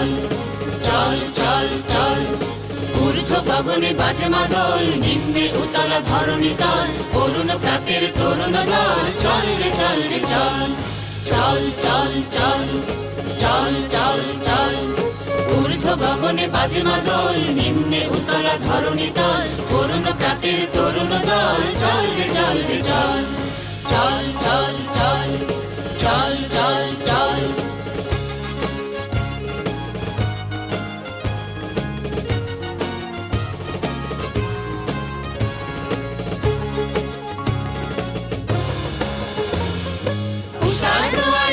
চল চল চল চল। ঊর্ধ্ব গগনে বাজে মাদল, নিম্নে উতলা ধরণী তল, অরুণ প্রাতের তরুণ দল, চল রে চল রে চল। চল চল চল চল চল চল। ঊর্ধ্ব গগনে বাজে মাদল, নিম্নে উতলা ধরণী তল, অরুণ প্রাতের তরুণ দল, চল রে চল রে চল। চল চল চল চল চল চল।